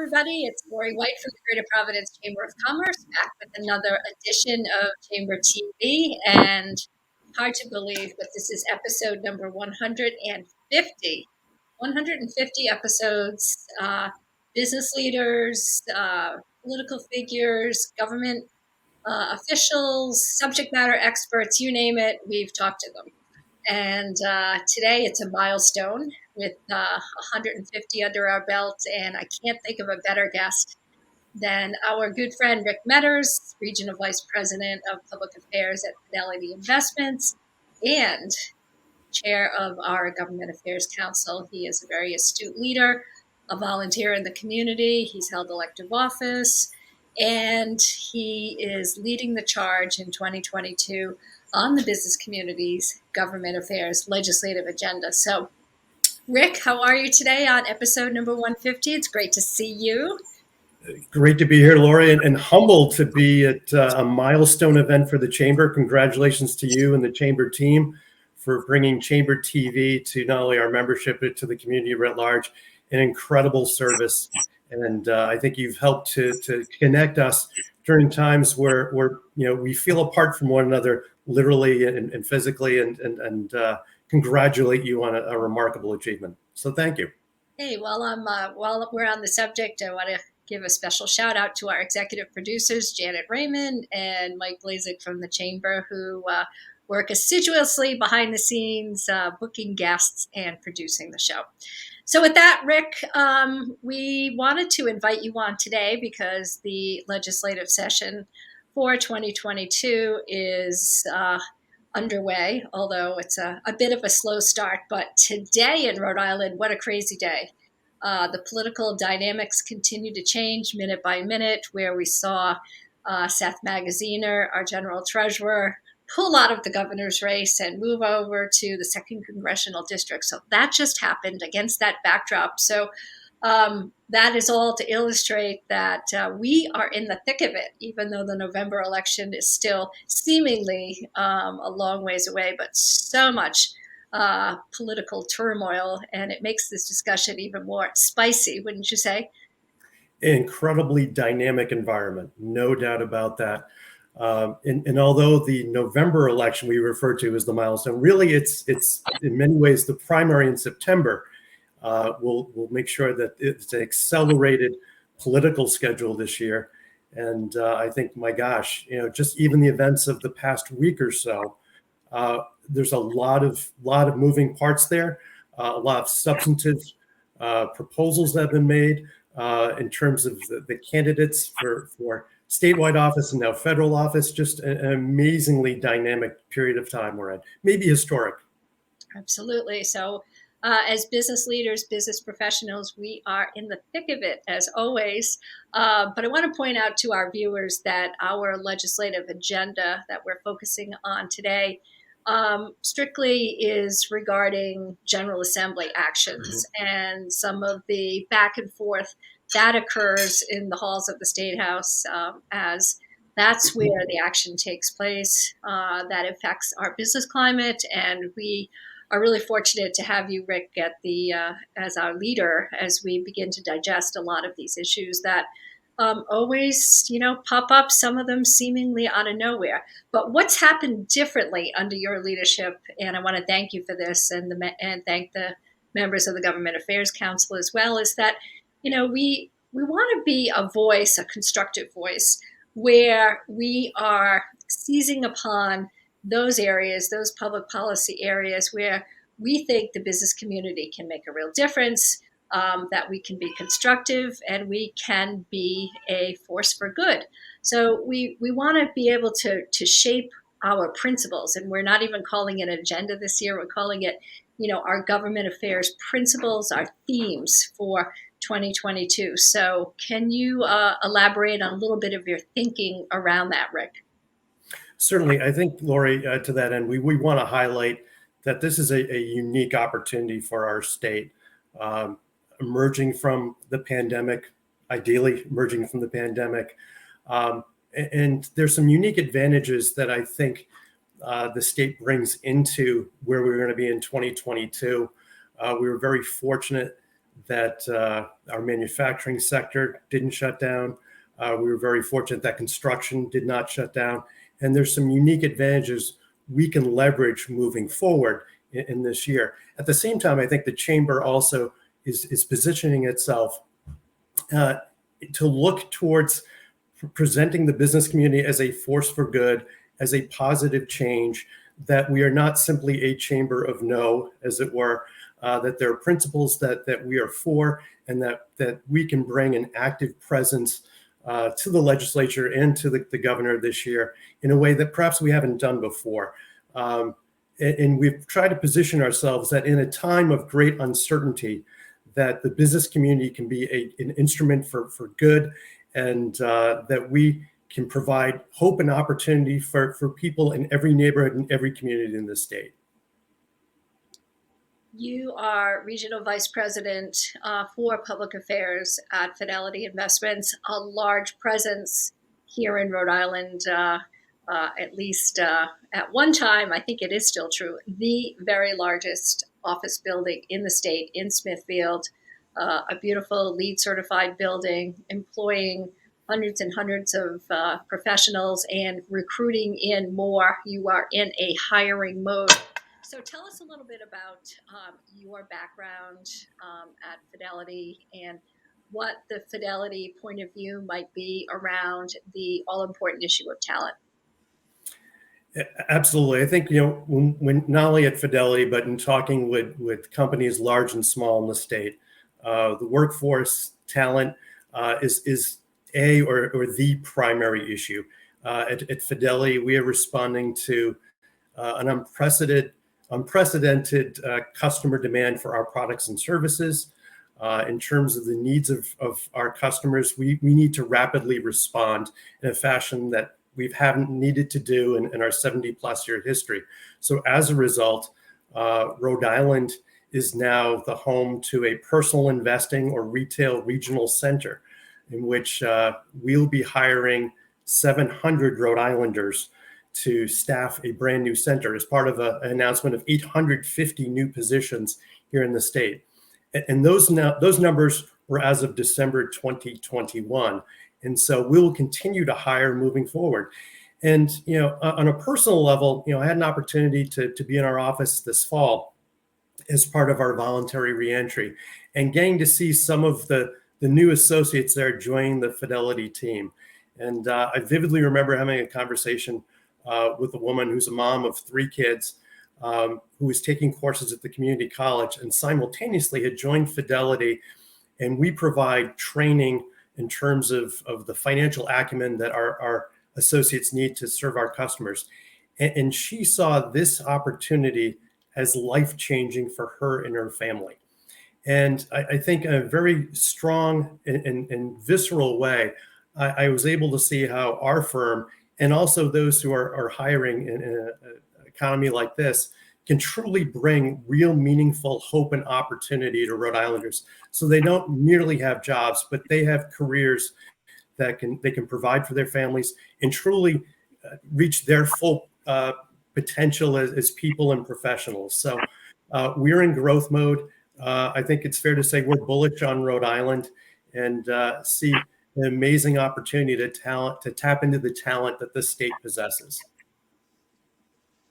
everybody. It's Laurie White from the Greater Providence Chamber of Commerce, back with another edition of Chamber TV. And hard to believe, but this is episode number 150. 150 episodes. Business leaders, political figures, government officials, subject matter experts, you name it, we've talked to them. And today it's a milestone with 150 under our belt, and I can't think of a better guest than our good friend Rick Metters, Regional Vice President of Public Affairs at Fidelity Investments and Chair of our Government Affairs Council. He is a very astute leader, a volunteer in the community. He's held elective office, and he is leading the charge in 2022 on the business community's government affairs legislative agenda. So, Rick, how are you today on episode number 150? It's great to see you. Great to be here, Laurie, and humbled to be at a milestone event for the Chamber. Congratulations to you and the Chamber team for bringing Chamber TV to not only our membership, but to the community at large. An incredible service. And I think you've helped to connect us during times where we feel apart from one another, literally and physically, and congratulate you on a remarkable achievement. So thank you. Hey, while we're on the subject, I want to give a special shout out to our executive producers, Janet Raymond and Mike Blazik from the Chamber, who work assiduously behind the scenes, booking guests and producing the show. So with that, Rick, we wanted to invite you on today because the legislative session for 2022 is underway, although it's a bit of a slow start. But today in Rhode Island, what a crazy day. The political dynamics continue to change minute by minute, where we saw Seth Magaziner, our general treasurer, pull out of the governor's race and move over to the 2nd Congressional District. So that just happened against that backdrop. So that is all to illustrate that we are in the thick of it, even though the November election is still seemingly a long ways away, but so much political turmoil, and it makes this discussion even more spicy, wouldn't you say? Incredibly dynamic environment, no doubt about that. And although the November election we refer to as the milestone, really it's in many ways the primary in September. We'll make sure that it's an accelerated political schedule this year. And I think, my gosh, just even the events of the past week or so, there's a lot of moving parts there, a lot of substantive proposals that have been made in terms of the candidates for statewide office and now federal office. Just an amazingly dynamic period of time we're in, maybe historic. Absolutely. So as business leaders, business professionals, we are in the thick of it, as always. But I want to point out to our viewers that our legislative agenda that we're focusing on today strictly is regarding General Assembly actions and some of the back and forth that occurs in the halls of the State House, as that's where the action takes place that affects our business climate. And we are really fortunate to have you, Rick, as our leader as we begin to digest a lot of these issues that always, pop up, some of them seemingly out of nowhere. But what's happened differently under your leadership, and I want to thank you for this and thank the members of the Government Affairs Council as well, is that, we want to be a voice, a constructive voice, where we are seizing upon those areas, those public policy areas where we think the business community can make a real difference, that we can be constructive and we can be a force for good. So we want to be able to shape our principles, and we're not even calling it an agenda this year. We're calling it, our government affairs principles, our themes for 2022. So can you elaborate on a little bit of your thinking around that, Rick? Certainly. I think, Laurie, to that end, we want to highlight that this is a unique opportunity for our state, emerging from the pandemic, ideally emerging from the pandemic. And there's some unique advantages that I think the state brings into where we're going to be in 2022. We were very fortunate that our manufacturing sector didn't shut down. We were very fortunate that construction did not shut down. And there's some unique advantages we can leverage moving forward in this year. At the same time, I think the chamber also is positioning itself to look towards presenting the business community as a force for good, as a positive change, that we are not simply a chamber of no, as it were, that there are principles that we are for, and that we can bring an active presence to the legislature and to the governor this year in a way that perhaps we haven't done before. And we've tried to position ourselves that in a time of great uncertainty, that the business community can be an instrument for good, and that we can provide hope and opportunity for people in every neighborhood and every community in the state. You are Regional Vice President for Public Affairs at Fidelity Investments, a large presence here in Rhode Island, at least at one time. I think it is still true, the very largest office building in the state in Smithfield, a beautiful LEED certified building, employing hundreds and hundreds of professionals and recruiting in more. You are in a hiring mode. So tell us a little bit about your background at Fidelity and what the Fidelity point of view might be around the all-important issue of talent. Absolutely. I think, when not only at Fidelity, but in talking with companies large and small in the state, the workforce talent is or the primary issue. At Fidelity, we are responding to an unprecedented customer demand for our products and services. In terms of the needs of our customers, we need to rapidly respond in a fashion that we haven't needed to do in our 70-plus year history. So as a result, Rhode Island is now the home to a personal investing or retail regional center in which we'll be hiring 700 Rhode Islanders to staff a brand new center as part of an announcement of 850 new positions here in the state. And those numbers were as of December 2021. And so we will continue to hire moving forward. And, on a personal level, I had an opportunity to be in our office this fall as part of our voluntary reentry and getting to see some of the new associates there joining the Fidelity team. And I vividly remember having a conversation with a woman who's a mom of 3 kids, who was taking courses at the community college and simultaneously had joined Fidelity. And we provide training in terms of the financial acumen that our associates need to serve our customers. And she saw this opportunity as life-changing for her and her family. And I think in a very strong and visceral way, I was able to see how our firm and also those who are hiring in an economy like this can truly bring real meaningful hope and opportunity to Rhode Islanders. So they don't merely have jobs, but they have careers that they can provide for their families and truly reach their full potential as people and professionals. So we're in growth mode. I think it's fair to say we're bullish on Rhode Island and see an amazing opportunity to tap into the talent that the state possesses.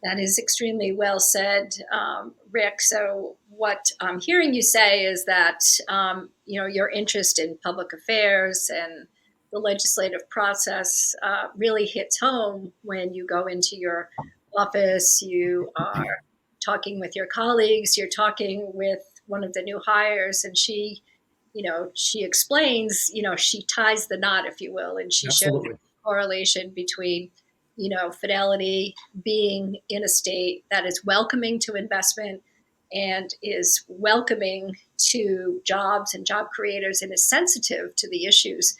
That is extremely well said, Rick. So what I'm hearing you say is that, your interest in public affairs and the legislative process really hits home when you go into your office, you are talking with your colleagues, you're talking with one of the new hires, and she explains, she ties the knot, if you will, and she Absolutely. shows the correlation between Fidelity being in a state that is welcoming to investment and is welcoming to jobs and job creators and is sensitive to the issues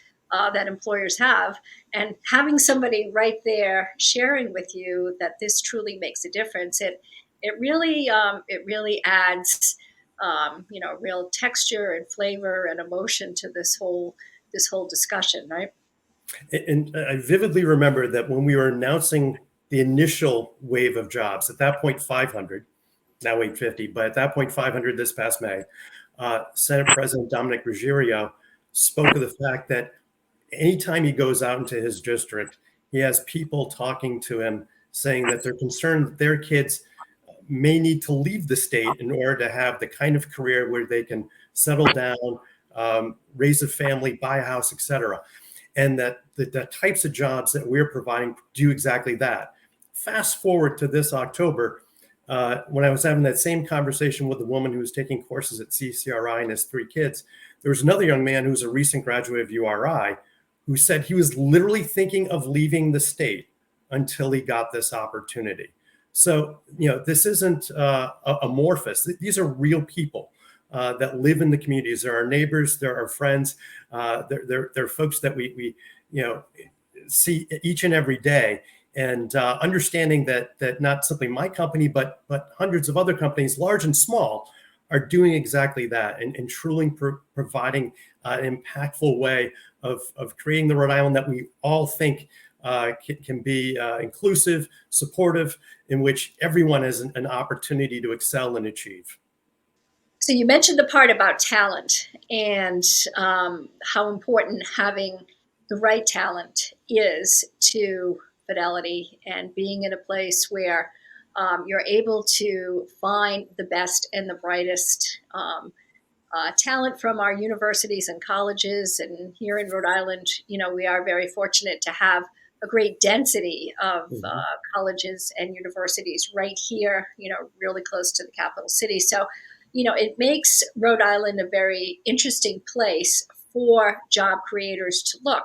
that employers have. And having somebody right there sharing with you that this truly makes a difference, it really adds real texture and flavor and emotion to this whole discussion, right? And I vividly remember that when we were announcing the initial wave of jobs, at that point 500, now 850, but at that point 500 this past May, Senate President Dominic Ruggiero spoke of the fact that anytime he goes out into his district, he has people talking to him saying that they're concerned that their kids may need to leave the state in order to have the kind of career where they can settle down, raise a family, buy a house, etc. And that the types of jobs that we're providing do exactly that. Fast forward to this October, when I was having that same conversation with a woman who was taking courses at CCRI and has 3 kids, there was another young man who's a recent graduate of URI who said he was literally thinking of leaving the state until he got this opportunity. So, this isn't amorphous. These are real people that live in the communities. They're our neighbors, they're our friends, they're folks that we see each and every day. And understanding that not simply my company, but hundreds of other companies, large and small, are doing exactly that and truly providing an impactful way of creating the Rhode Island that we all think can be inclusive, supportive, in which everyone has an opportunity to excel and achieve. So you mentioned the part about talent and how important having the right talent is to Fidelity, and being in a place where you're able to find the best and the brightest talent from our universities and colleges. And here in Rhode Island, we are very fortunate to have a great density of colleges and universities right here, really close to the capital city. So, it makes Rhode Island a very interesting place for job creators to look.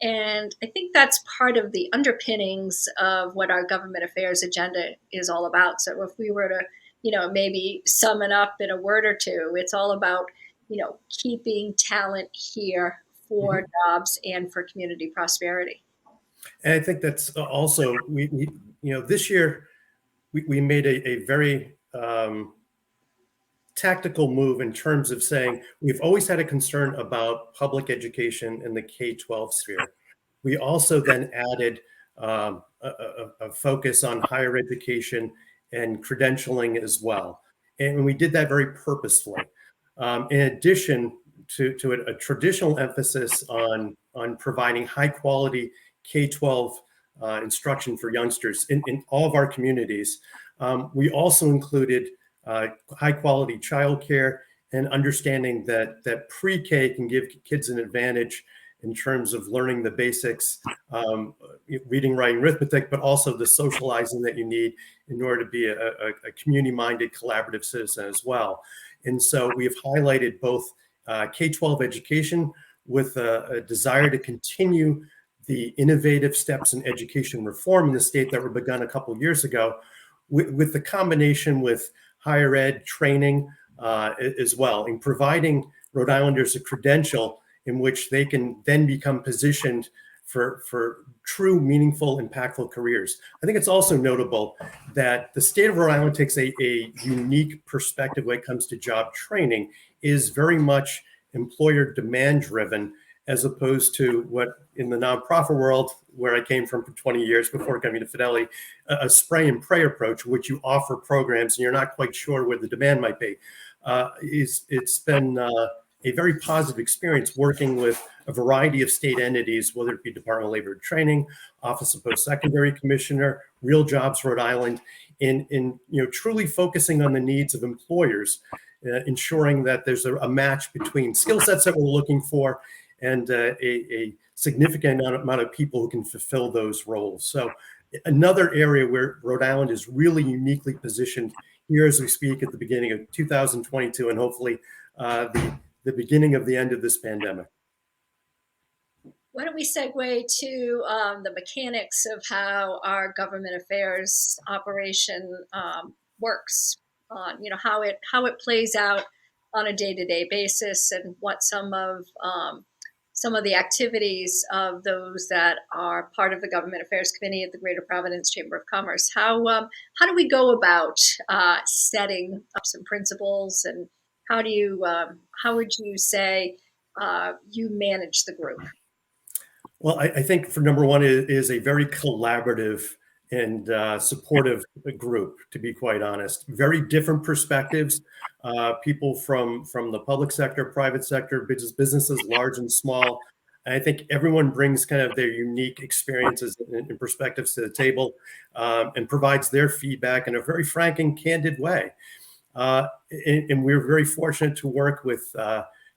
And I think that's part of the underpinnings of what our government affairs agenda is all about. So if we were to, maybe sum it up in a word or two, it's all about, keeping talent here for jobs and for community prosperity. And I think that's also, this year we made a very tactical move in terms of saying we've always had a concern about public education in the K-12 sphere. We also then added a focus on higher education and credentialing as well. And we did that very purposefully. In addition to a traditional emphasis on providing high quality K-12 instruction for youngsters in all of our communities, we also included high quality childcare and understanding that pre-K can give kids an advantage in terms of learning the basics, reading, writing, arithmetic, but also the socializing that you need in order to be a community-minded, collaborative citizen as well. And so we have highlighted both K-12 education with a desire to continue the innovative steps in education reform in the state that were begun a couple of years ago, with the combination with higher ed training as well, in providing Rhode Islanders a credential in which they can then become positioned for true, meaningful, impactful careers. I think it's also notable that the state of Rhode Island takes a unique perspective when it comes to job training, is very much employer demand driven, as opposed to what in the nonprofit world, where I came from for 20 years before coming to Fidelity, a spray and pray approach, which you offer programs and you're not quite sure where the demand might be. It's been a very positive experience working with a variety of state entities, whether it be Department of Labor and Training, Office of Post-Secondary Commissioner, Real Jobs Rhode Island, in truly focusing on the needs of employers, ensuring that there's a match between skill sets that we're looking for and a significant amount of people who can fulfill those roles. So another area where Rhode Island is really uniquely positioned here as we speak at the beginning of 2022 and hopefully the beginning of the end of this pandemic. Why don't we segue to the mechanics of how our government affairs operation works, how it plays out on a day-to-day basis, and what some of the activities of those that are part of the Government Affairs Committee at the Greater Providence Chamber of Commerce. How do we go about setting up some principles, and how would you say you manage the group? Well, I think for number one, it is a very collaborative and supportive group, to be quite honest. Very different perspectives, people from the public sector, private sector, businesses large and small. And I think everyone brings kind of their unique experiences and perspectives to the table, and provides their feedback in a very frank and candid way. And we're very fortunate to work with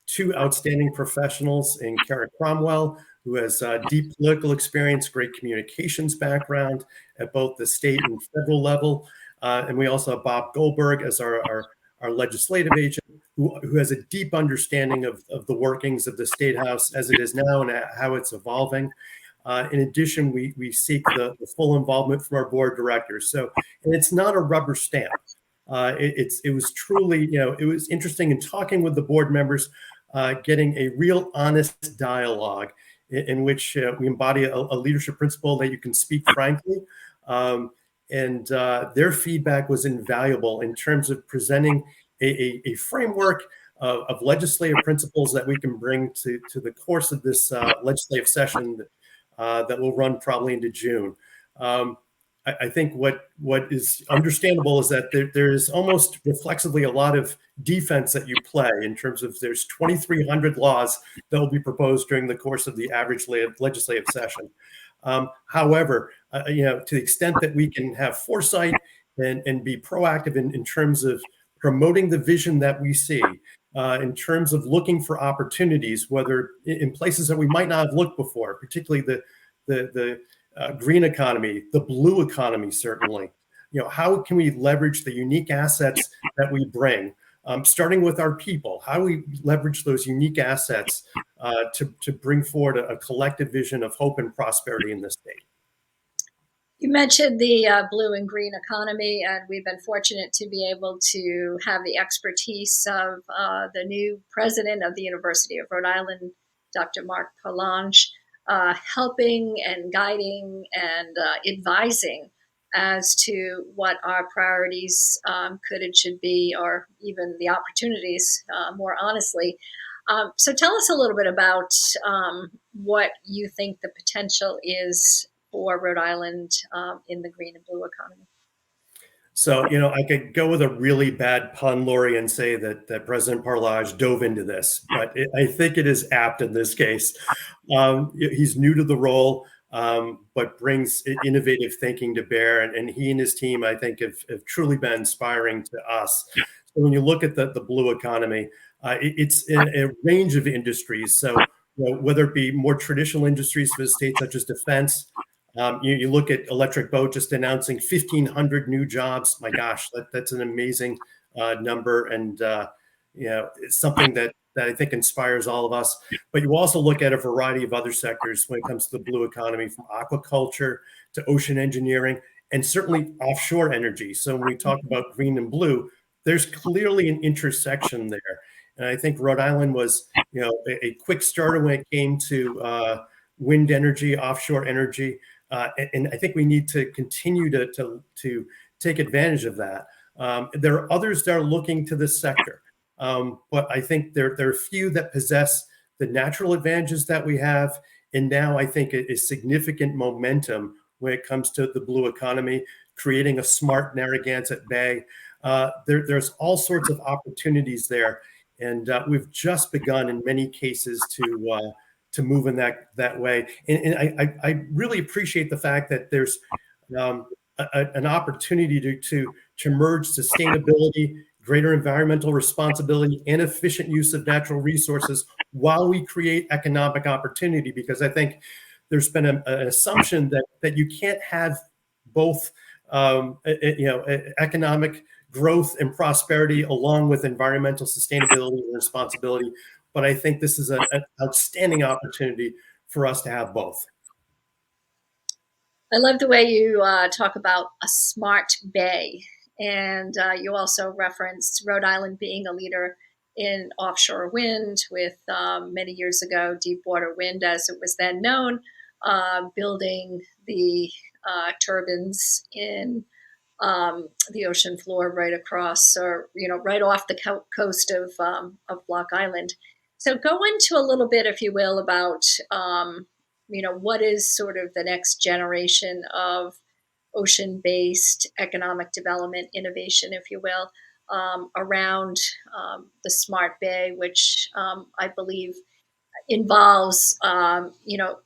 two outstanding professionals in Kara Cromwell, who has deep political experience, great communications background at both the state and federal level. And we also have Bob Goldberg as our legislative agent, who has a deep understanding of the workings of the State House as it is now and how it's evolving. In addition, we seek the full involvement from our board of directors. So, and it's not a rubber stamp. It was truly, it was interesting in talking with the board members, getting a real honest dialogue in which we embody a leadership principle that you can speak frankly. And their feedback was invaluable in terms of presenting a framework of legislative principles that we can bring to the course of this legislative session that will run probably into June. I think what is understandable is that there is almost reflexively a lot of defense that you play in terms of there's 2,300 laws that will be proposed during the course of the average legislative session. However, to the extent that we can have foresight and be proactive in terms of promoting the vision that we see, in terms of looking for opportunities, whether in places that we might not have looked before, particularly the green economy, the blue economy, certainly. How can we leverage the unique assets that we bring, starting with our people? How do we leverage those unique assets to bring forward a collective vision of hope and prosperity in this state? You mentioned the blue and green economy, and we've been fortunate to be able to have the expertise of the new president of the University of Rhode Island, Dr. Mark Perlange, helping and guiding and advising as to what our priorities could and should be, or even the opportunities, more honestly. So tell us a little bit about what you think the potential is for Rhode Island in the green and blue economy. So, I could go with a really bad pun, Laurie, and say that President Parlage dove into this, but I think it is apt in this case. He's new to the role, but brings innovative thinking to bear, and he and his team, I think, have truly been inspiring to us. So when you look at the blue economy, it's a range of industries. So whether it be more traditional industries for the state, such as defense. You look at Electric Boat just announcing 1,500 new jobs. My gosh, that's an amazing number, and it's something that I think inspires all of us. But you also look at a variety of other sectors when it comes to the blue economy, from aquaculture to ocean engineering, and certainly offshore energy. So when we talk about green and blue, there's clearly an intersection there. And I think Rhode Island was, a quick starter when it came to wind energy, offshore energy. And I think we need to continue to take advantage of that. There are others that are looking to this sector, but I think there are few that possess the natural advantages that we have. And now I think it is significant momentum when it comes to the blue economy, creating a smart Narragansett Bay. There's all sorts of opportunities there. And we've just begun in many cases to move in that way. And I really appreciate the fact that there's an opportunity to merge sustainability, greater environmental responsibility, and efficient use of natural resources while we create economic opportunity. Because I think there's been an assumption that you can't have both, economic growth and prosperity along with environmental sustainability and responsibility. But I think this is an outstanding opportunity for us to have both. I love the way you talk about a smart bay. And you also referenced Rhode Island being a leader in offshore wind with many years ago, Deepwater Wind, as it was then known, building the turbines in the ocean floor right across, or right off the coast of Block Island. So go into a little bit, if you will, about what is sort of the next generation of ocean-based economic development innovation, if you will. around the Smart Bay, which I believe involves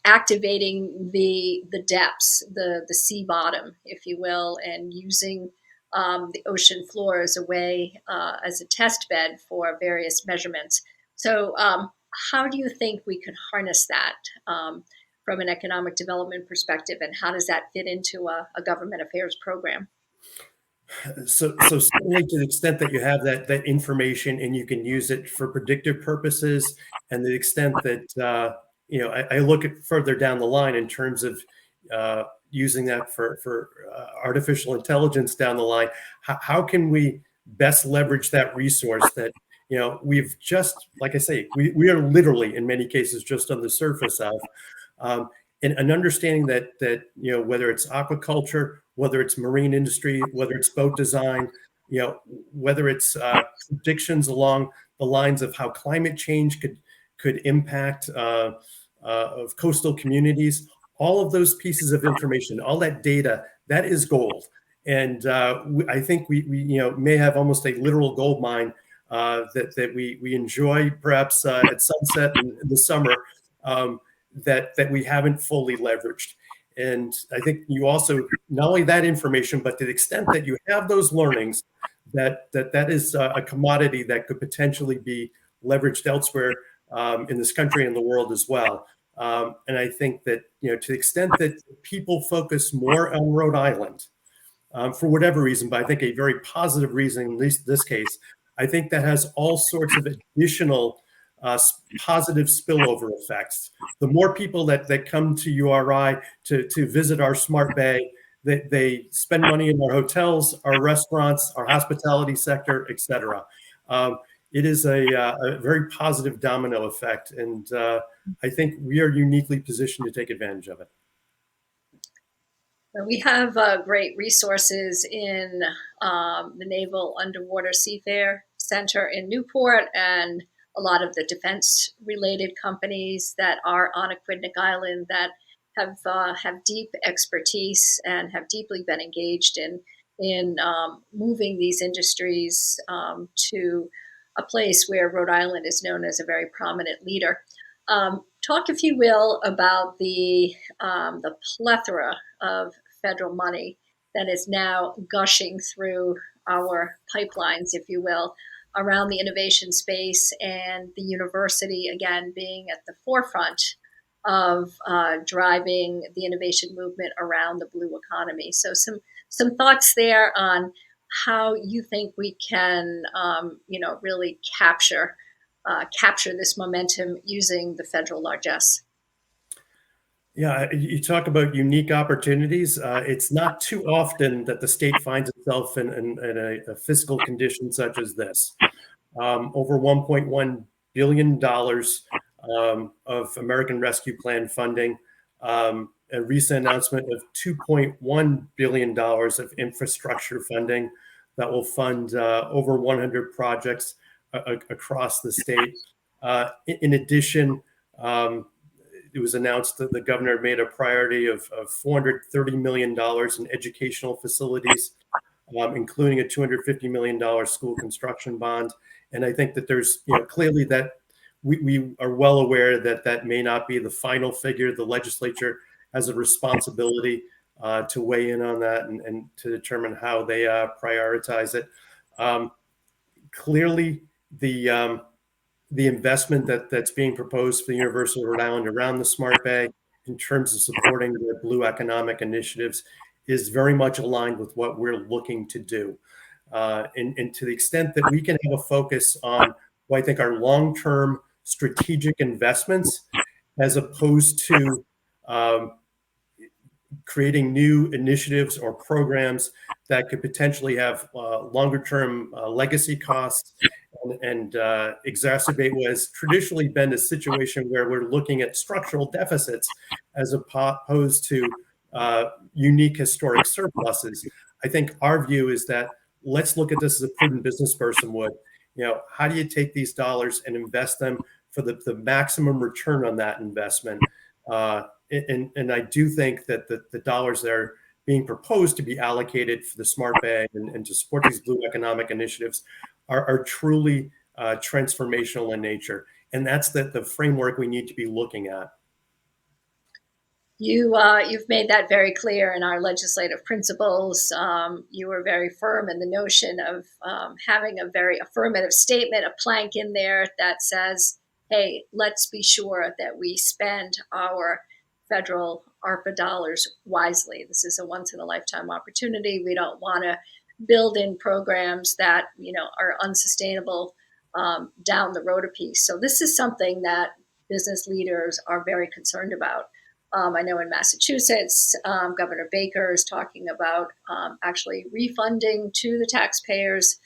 activating the depths, the sea bottom, if you will, and using the ocean floor as a way as a test bed for various measurements. So, how do you think we could harness that from an economic development perspective, and how does that fit into a government affairs program? So certainly to the extent that you have that information and you can use it for predictive purposes, and the extent that I look at further down the line in terms of using that for artificial intelligence down the line. How can we best leverage that resource that we've just, like I say, we are literally in many cases just on the surface of. Um, and understanding that whether it's aquaculture, whether it's marine industry, whether it's boat design, whether it's predictions along the lines of how climate change could impact of coastal communities, all of those pieces of information, all that data, that is gold. And I think we may have almost a literal gold mine that we enjoy perhaps at sunset in the summer. That we haven't fully leveraged. And I think you also, not only that information, but to the extent that you have those learnings, that is a commodity that could potentially be leveraged elsewhere in this country and the world as well. And I think that, to the extent that people focus more on Rhode Island, for whatever reason, but I think a very positive reason, at least in this case, I think that has all sorts of additional positive spillover effects. The more people that come to URI to visit our Smart Bay, they spend money in our hotels, our restaurants, our hospitality sector, et cetera. It is a very positive domino effect, and I think we are uniquely positioned to take advantage of it. We have great resources in the Naval Underwater Seafair Center in Newport, and a lot of the defense-related companies that are on Aquidneck Island that have deep expertise and have deeply been engaged in moving these industries to a place where Rhode Island is known as a very prominent leader. Talk, if you will, about the plethora of federal money that is now gushing through our pipelines, if you will, around the innovation space, and the university, again, being at the forefront of driving the innovation movement around the blue economy. So some thoughts there on how you think we can, really capture this momentum using the federal largesse. Yeah, you talk about unique opportunities. It's not too often that the state finds itself in a fiscal condition such as this. Over $1.1 billion of American Rescue Plan funding, a recent announcement of $2.1 billion of infrastructure funding that will fund over 100 projects across the state. In addition, it was announced that the governor made a priority of $430 million in educational facilities, including a $250 million school construction bond. And I think that there's, clearly that we are well aware that that may not be the final figure. The legislature has a responsibility to weigh in on that and to determine how they prioritize it. Clearly, the investment that's being proposed for the University of Rhode Island around the Smart Bay in terms of supporting their blue economic initiatives is very much aligned with what we're looking to do. And to the extent that we can have a focus on what I think are long-term strategic investments, as opposed to creating new initiatives or programs that could potentially have longer-term legacy costs and exacerbate what has traditionally been a situation where we're looking at structural deficits as opposed to unique historic surpluses. I think our view is that let's look at this as a prudent business person would. How do you take these dollars and invest them for the maximum return on that investment? And I do think that the dollars there being proposed to be allocated for the smart bag and to support these blue economic initiatives are truly transformational in nature. And that's the framework we need to be looking at. You've made that very clear in our legislative principles. You were very firm in the notion of having a very affirmative statement, a plank in there that says, hey, let's be sure that we spend our federal ARPA dollars wisely. This is a once in a lifetime opportunity. We don't want to build in programs that are unsustainable down the road a piece. So this is something that business leaders are very concerned about. I know in Massachusetts, Governor Baker is talking about actually refunding to the taxpayers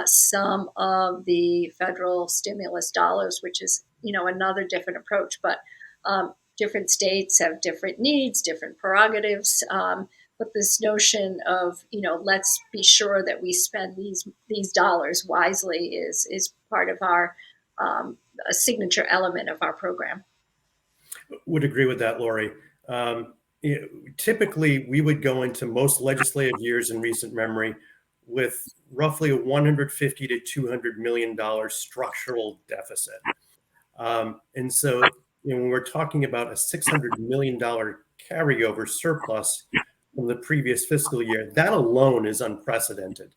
some of the federal stimulus dollars, which is another different approach. But different states have different needs, different prerogatives. But this notion of let's be sure that we spend these dollars wisely is part of our a signature element of our program. Would agree with that, Laurie. Typically, we would go into most legislative years in recent memory with roughly a $150 to $200 million structural deficit. And so when we're talking about a $600 million carryover surplus from the previous fiscal year, that alone is unprecedented.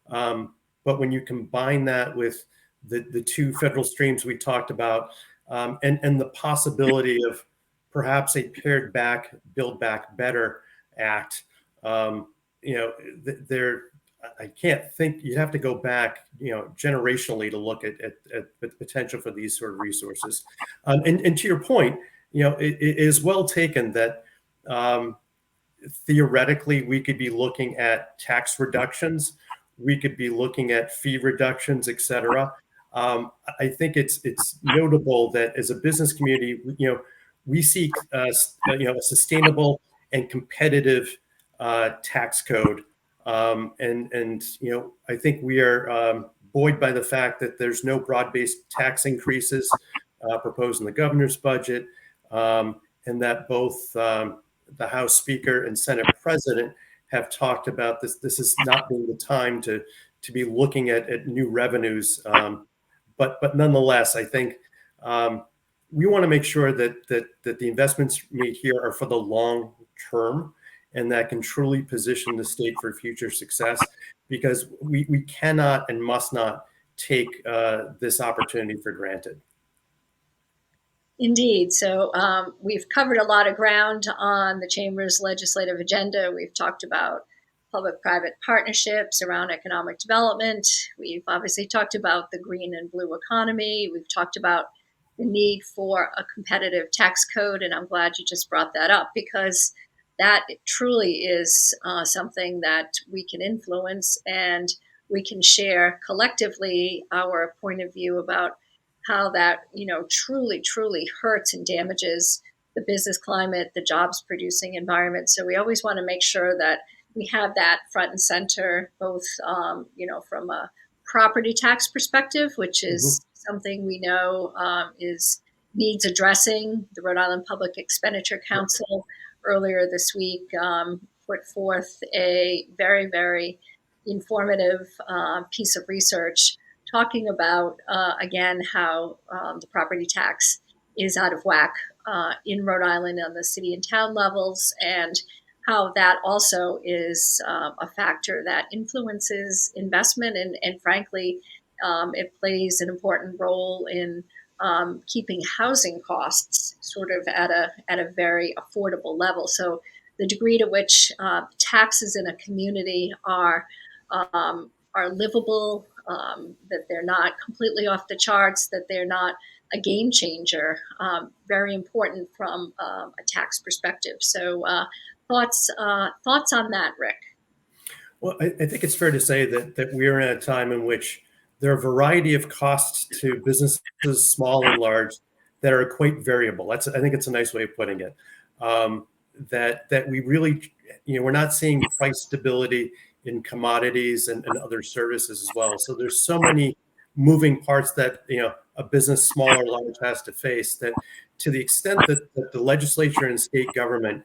But when you combine that with the two federal streams we talked about, and the possibility of perhaps a pared back, Build Back Better Act, I can't think, you'd have to go back, generationally to look at the potential for these sort of resources. And to your point, it is well taken that theoretically we could be looking at tax reductions, we could be looking at fee reductions, et cetera. I think it's notable that as a business community, we seek a sustainable and competitive tax code, and I think we are buoyed by the fact that there's no broad-based tax increases proposed in the governor's budget, and that both the House Speaker and Senate President have talked about this. This is not being the time to be looking at new revenues. But nonetheless, I think we want to make sure that the investments made here are for the long term and that can truly position the state for future success, because we cannot and must not take this opportunity for granted. Indeed. So we've covered a lot of ground on the Chamber's legislative agenda. We've talked about public-private partnerships around economic development. We've obviously talked about the green and blue economy. We've talked about the need for a competitive tax code, and I'm glad you just brought that up, because that truly is something that we can influence, and we can share collectively our point of view about how that truly hurts and damages the business climate, the jobs producing environment. So we always want to make sure that we have that front and center, both from a property tax perspective, which is something we know needs addressing. The Rhode Island Public Expenditure Council earlier this week put forth a very, very informative piece of research talking about, again, how the property tax is out of whack in Rhode Island on the city and town levels, and how that also is a factor that influences investment, and frankly, it plays an important role in keeping housing costs sort of at a very affordable level. So the degree to which taxes in a community are livable, that they're not completely off the charts, that they're not a game changer, very important from a tax perspective. So thoughts on that, Rick? Well, I think it's fair to say that we are in a time in which there are a variety of costs to businesses, small and large, that are quite variable. I think it's a nice way of putting it. That we really, we're not seeing price stability in commodities and other services as well. So there's so many moving parts that a business, small or large, has to face, that to the extent that the legislature and state government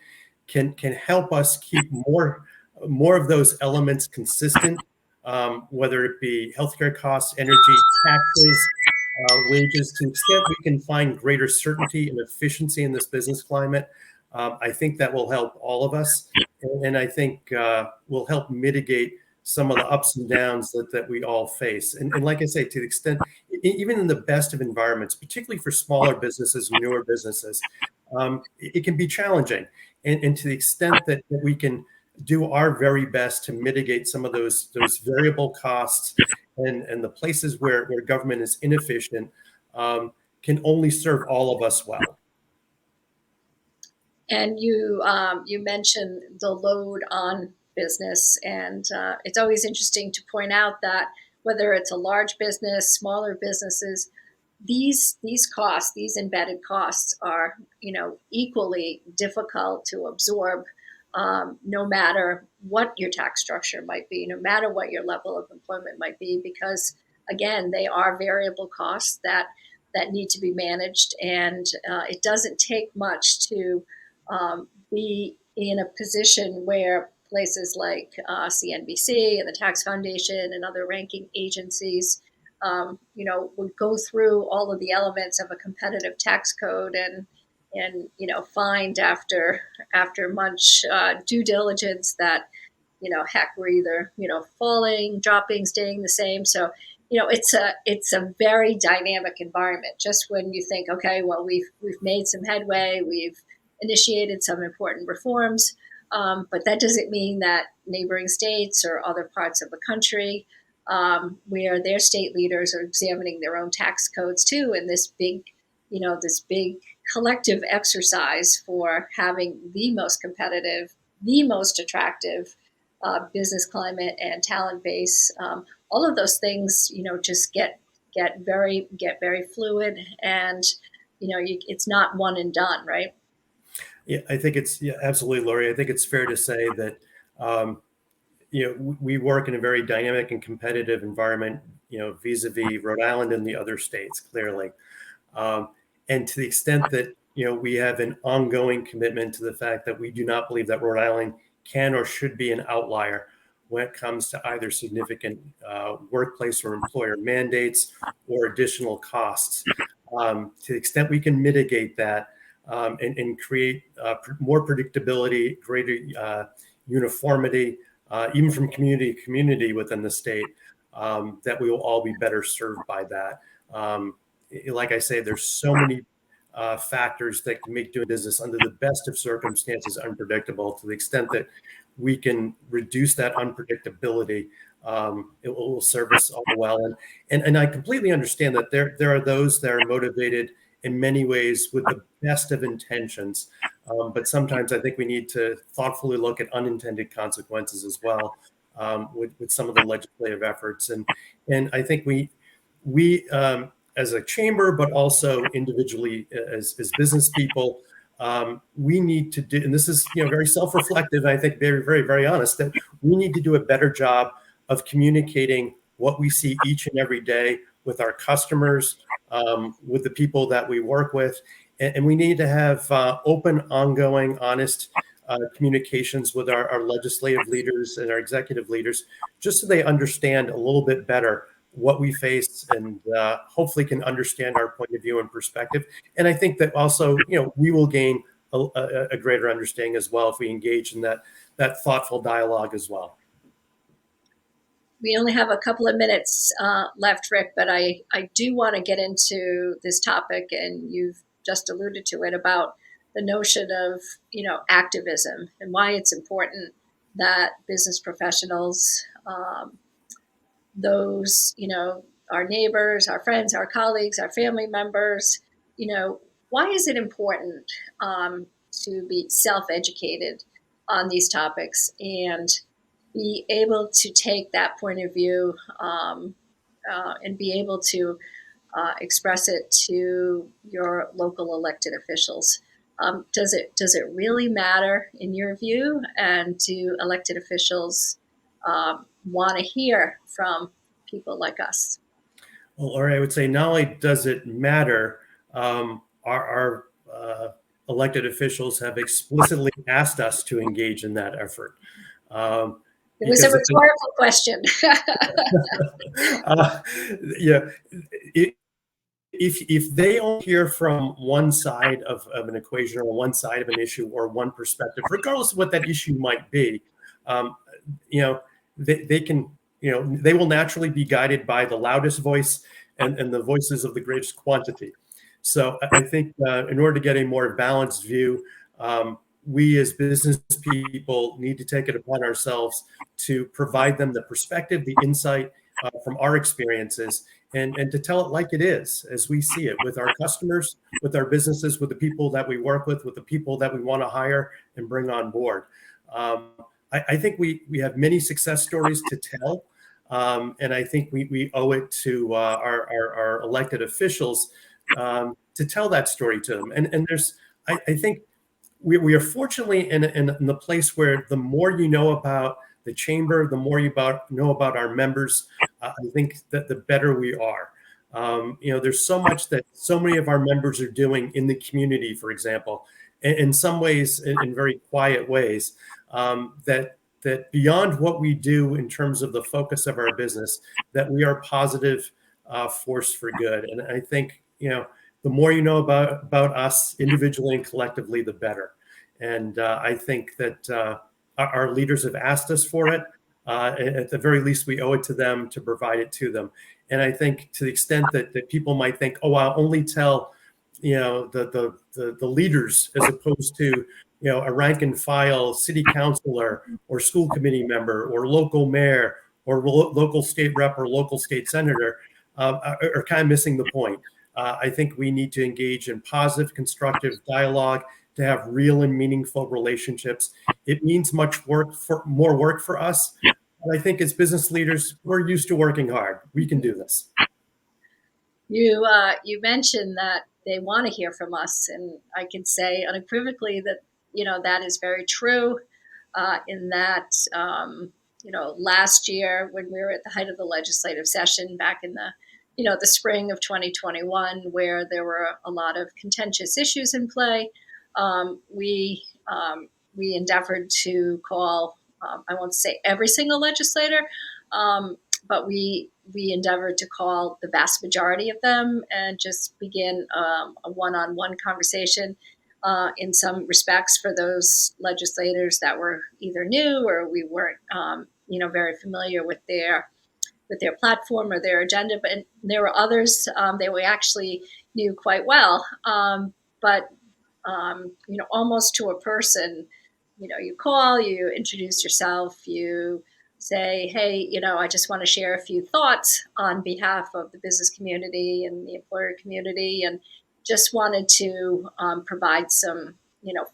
can help us keep more of those elements consistent, whether it be healthcare costs, energy, taxes, wages. To the extent we can find greater certainty and efficiency in this business climate, I think that will help all of us, and I think will help mitigate some of the ups and downs that we all face. And like I say, to the extent, even in the best of environments, particularly for smaller businesses, newer businesses, it can be challenging. And to the extent that we can do our very best to mitigate some of those variable costs and the places where government is inefficient, can only serve all of us well. And you mentioned the load on business, and it's always interesting to point out that whether it's a large business, smaller businesses, these costs, these embedded costs, are equally difficult to absorb, no matter what your tax structure might be, no matter what your level of employment might be, because again, they are variable costs that need to be managed, and it doesn't take much to be in a position where places like CNBC and the Tax Foundation and other ranking agencies, would go through all of the elements of a competitive tax code and find after much due diligence that heck, we're either falling, dropping, staying the same. So it's a very dynamic environment. Just when you think, okay, well, we've made some headway, we've initiated some important reforms, but that doesn't mean that neighboring states or other parts of the country, where their state leaders are examining their own tax codes too, in this big collective exercise for having the most competitive, the most attractive business climate and talent base. All of those things, just get very fluid, and it's not one and done, right? Yeah, I think it's absolutely, Laurie. I think it's fair to say that we work in a very dynamic and competitive environment, vis-a-vis Rhode Island and the other states, clearly. And to the extent that we have an ongoing commitment to the fact that we do not believe that Rhode Island can or should be an outlier when it comes to either significant workplace or employer mandates or additional costs. To the extent we can mitigate that, and create more predictability, greater uniformity, even from community to community within the state, that we will all be better served by that. Like I say, there's so many factors that can make doing business under the best of circumstances unpredictable. To the extent that we can reduce that unpredictability, it will serve us all well. And I completely understand that there are those that are motivated in many ways with the best of intentions. But sometimes I think we need to thoughtfully look at unintended consequences as well, with some of the legislative efforts. And I think we as a chamber, but also individually as business people, we need to do, and this is very self-reflective, I think very, very, very honest, that we need to do a better job of communicating what we see each and every day with our customers, with the people that we work with. And we need to have open, ongoing, honest communications with our legislative leaders and our executive leaders, just so they understand a little bit better what we face, and hopefully can understand our point of view and perspective. And I think that also, we will gain a greater understanding as well if we engage in that thoughtful dialogue as well. We only have a couple of minutes left, Rick, but I do want to get into this topic, and you've just alluded to it, about the notion of activism and why it's important that business professionals, those our neighbors, our friends, our colleagues, our family members, why is it important to be self-educated on these topics and be able to take that point of view, and be able to express it to your local elected officials? Does it really matter in your view? And do elected officials want to hear from people like us? Well, Laurie, I would say not only does it matter, our elected officials have explicitly asked us to engage in that effort. It was a Because rhetorical question. uh, yeah, if they only hear from one side of an equation or one side of an issue or one perspective, regardless of what that issue might be, um, you know, they can, they will naturally be guided by the loudest voice and the voices of the greatest quantity. So I think in order to get a more balanced view, we as business people need to take it upon ourselves to provide them the perspective, the insight from our experiences, and to tell it like it is, as we see it, with our customers, with our businesses, with the people that we work with the people that we want to hire and bring on board. I think we have many success stories to tell. And I think we owe it to our elected officials to tell that story to them. And I think we are fortunately in the place where the more you know about the chamber, the more you know about our members, I think that the better we are. There's so much that so many of our members are doing in the community, for example, in some ways, in very quiet ways, that beyond what we do in terms of the focus of our business, that we are a positive force for good. And I think, the more you know about us individually and collectively, the better. And I think that our leaders have asked us for it. At the very least, we owe it to them to provide it to them. And I think to the extent that people might think, oh, I'll only tell, the leaders as opposed to, a rank and file city councilor or school committee member or local mayor or local state rep or local state senator, are kind of missing the point. I think we need to engage in positive, constructive dialogue to have real and meaningful relationships. It means more work for us. And I think as business leaders, we're used to working hard. We can do this. You mentioned that they want to hear from us, and I can say unequivocally that that is very true. In that last year when we were at the height of the legislative session back in the spring of 2021, where there were a lot of contentious issues in play, we endeavored to call, I won't say every single legislator, but we endeavored to call the vast majority of them and just begin a one-on-one conversation in some respects for those legislators that were either new or we weren't very familiar with their platform or their agenda. But there were others that we actually knew quite well, but almost to a person. You call, you introduce yourself, you say, hey, I just want to share a few thoughts on behalf of the business community and the employer community, and just wanted to provide some,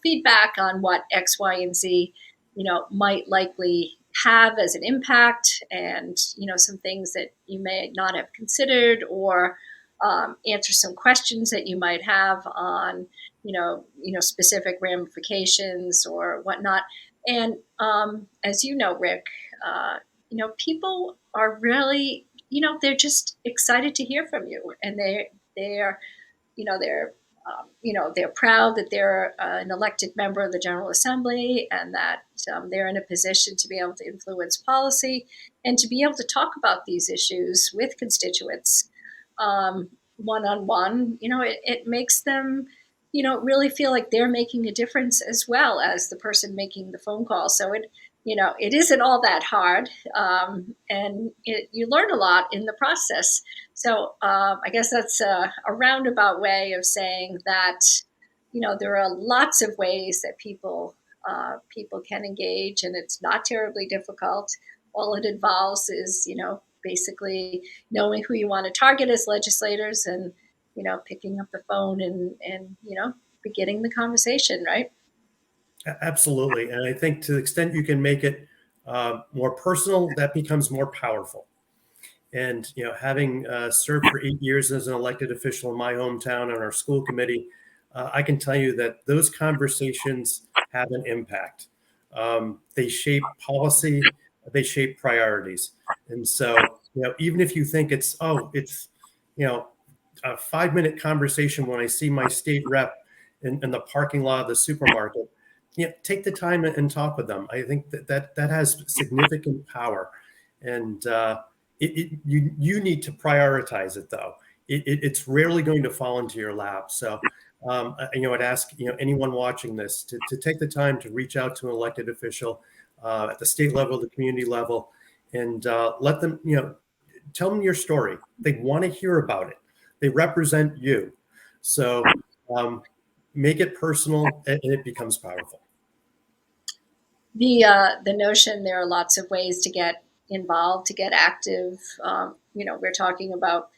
feedback on what X, Y, and Z, might likely have as an impact, and some things that you may not have considered, or answer some questions that you might have on specific ramifications or whatnot. And as you know, Rick, people are really, they're just excited to hear from you, and they're they're proud that they're an elected member of the General Assembly, and that they're in a position to be able to influence policy and to be able to talk about these issues with constituents one-on-one. It makes them, really feel like they're making a difference as well as the person making the phone call. So it isn't all that hard, and you learn a lot in the process. So I guess that's a roundabout way of saying that, there are lots of ways that people can engage, and it's not terribly difficult. All it involves is, basically knowing who you want to target as legislators, and, picking up the phone and beginning the conversation, right? Absolutely. And I think to the extent you can make it more personal, that becomes more powerful. And, having served for 8 years as an elected official in my hometown on our school committee, I can tell you that those conversations have an impact. They shape policy, they shape priorities. And so, even if you think it's a 5-minute conversation when I see my state rep, in the parking lot of the supermarket, take the time and talk with them. I think that has significant power, and you need to prioritize it though. It's rarely going to fall into your lap. So, I'd ask anyone watching this to take the time to reach out to an elected official at the state level, the community level, and let them tell them your story. They want to hear about it. They represent you. So make it personal, and it becomes powerful. The notion there are lots of ways to get involved, to get active. We're talking about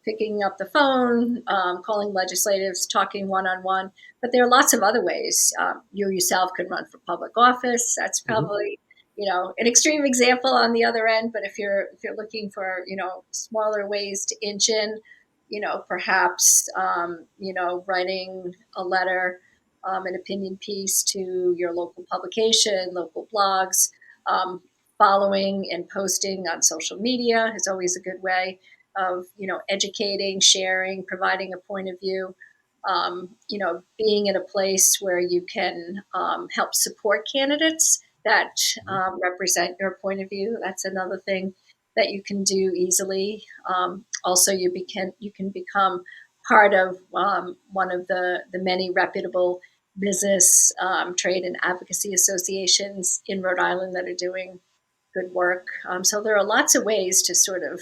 picking up the phone, calling legislatives, talking one-on-one, but there are lots of other ways. You yourself can run for public office. That's Mhm. probably an extreme example on the other end. But if you're looking for smaller ways to inch in, perhaps writing a letter, an opinion piece to your local publication, local blogs, um, following and posting on social media is always a good way of educating, sharing, providing a point of view. Being in a place where you can help support candidates that represent your point of view. That's another thing that you can do easily. Also, you can become part of one of the many reputable business, trade, and advocacy associations in Rhode Island that are doing good work. So there are lots of ways to sort of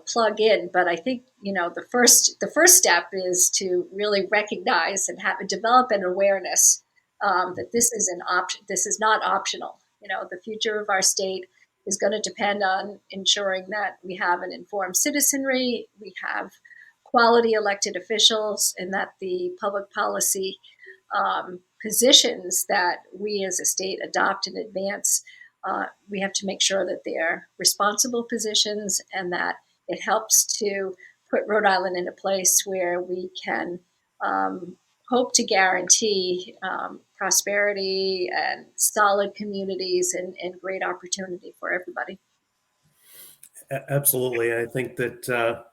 plug in, but I think the first step is to really recognize and develop an awareness that this is an option. This is not optional. The future of our state is going to depend on ensuring that we have an informed citizenry, we have quality elected officials, and that the public policy positions that we as a state adopt and advance, we have to make sure that they're responsible positions and that it helps to put Rhode Island in a place where we can hope to guarantee prosperity and solid communities and great opportunity for everybody. Absolutely. I think that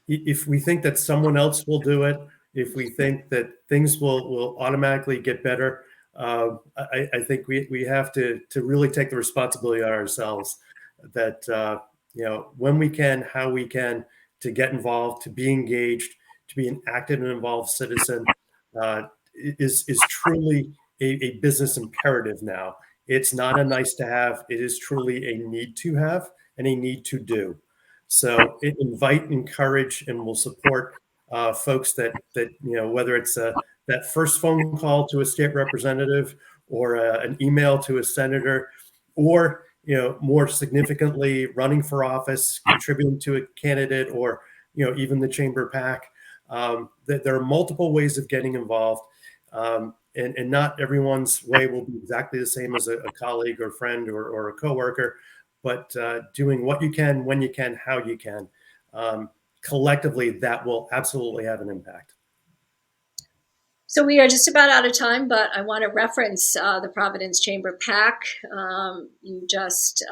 if we think that someone else will do it, if we think that things will automatically get better, I think we have to really take the responsibility on ourselves that when we can, how we can, to get involved, to be engaged, to be an active and involved citizen uh, is truly a business imperative now. It's not a nice to have. It is truly a need to have and a need to do. So invite, encourage, and we'll support folks that whether it's that first phone call to a state representative or an email to a senator, or more significantly running for office, contributing to a candidate, or even the chamber PAC. That there are multiple ways of getting involved. And not everyone's way will be exactly the same as a colleague or friend or a coworker, but doing what you can, when you can, how you can, collectively, that will absolutely have an impact. So we are just about out of time, but I want to reference the Providence Chamber PAC. You just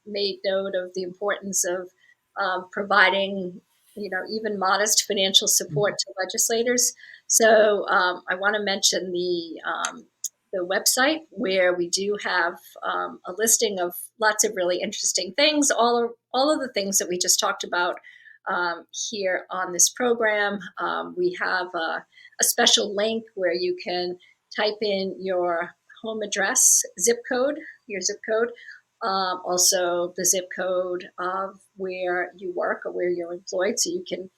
made note of the importance of providing, even modest financial support to legislators. So I want to mention the website where we do have a listing of lots of really interesting things, all of the things that we just talked about here on this program. We have a special link where you can type in your home address, your zip code, also the zip code of where you work or where you're employed. So you can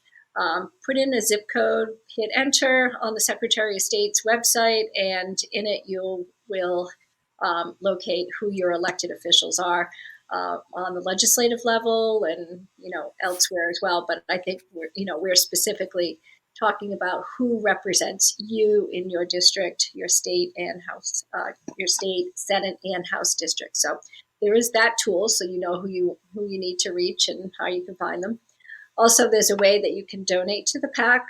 put in a zip code, hit enter on the Secretary of State's website, and in it you will locate who your elected officials are on the legislative level and elsewhere as well. But I think we're specifically talking about who represents you in your district, your state and house, your state senate and house district. So there is that tool, so you know who you need to reach and how you can find them. Also, there's a way that you can donate to the PAC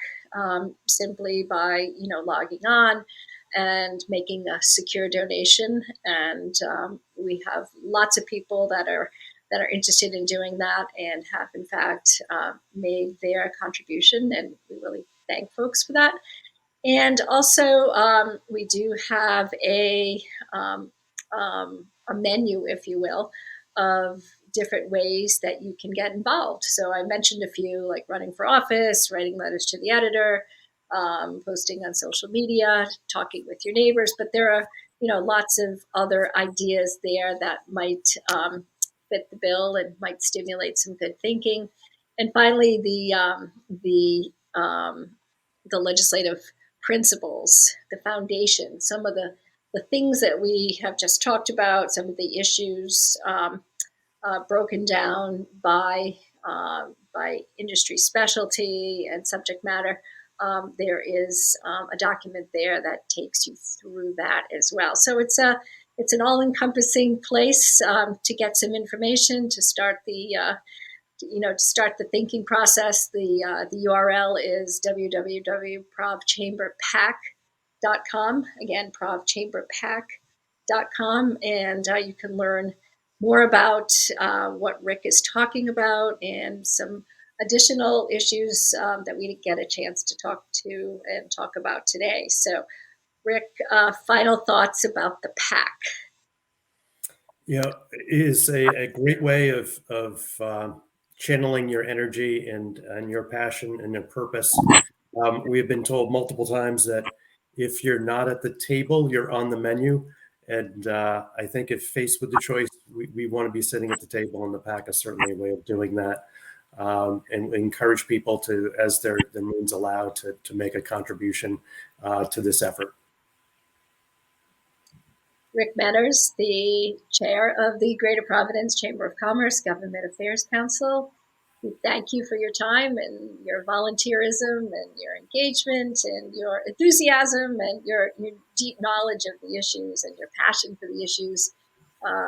simply by logging on and making a secure donation. And we have lots of people that are interested in doing that and have in fact made their contribution, and we really thank folks for that. And also, we do have a menu, if you will, of different ways that you can get involved. So I mentioned a few, like running for office, writing letters to the editor, posting on social media, talking with your neighbors. But there are, lots of other ideas there that might fit the bill and might stimulate some good thinking. And finally, the legislative principles, the foundation, some of the things that we have just talked about, some of the issues broken down by industry specialty and subject matter. There is a document there that takes you through that as well. So it's an all-encompassing place to get some information to start to start the thinking process. The URL is www.provchamberpac.com. Again, provchamberpac.com, and you can learn more about what Rick is talking about and some additional issues that we didn't get a chance to talk about today. So, Rick, final thoughts about the PAC? Is a great way of channeling your energy and your passion and your purpose. We have been told multiple times that if you're not at the table, you're on the menu. And I think if faced with the choice, we want to be sitting at the table, and the PAC is certainly a way of doing that. And encourage people to, as their means allow, to make a contribution to this effort. Rick Metters, the chair of the Greater Providence Chamber of Commerce Government Affairs Council. We thank you for your time and your volunteerism and your engagement and your enthusiasm and your deep knowledge of the issues and your passion for the issues.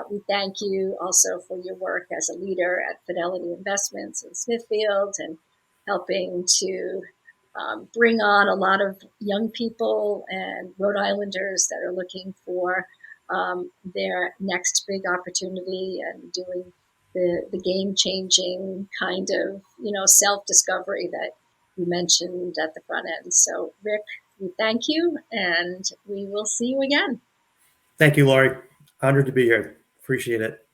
We thank you also for your work as a leader at Fidelity Investments in Smithfield and helping to bring on a lot of young people and Rhode Islanders that are looking for their next big opportunity and doing the game-changing kind of self-discovery that you mentioned at the front end. So, Rick, we thank you, and we will see you again. Thank you, Laurie. Honored to be here. Appreciate it.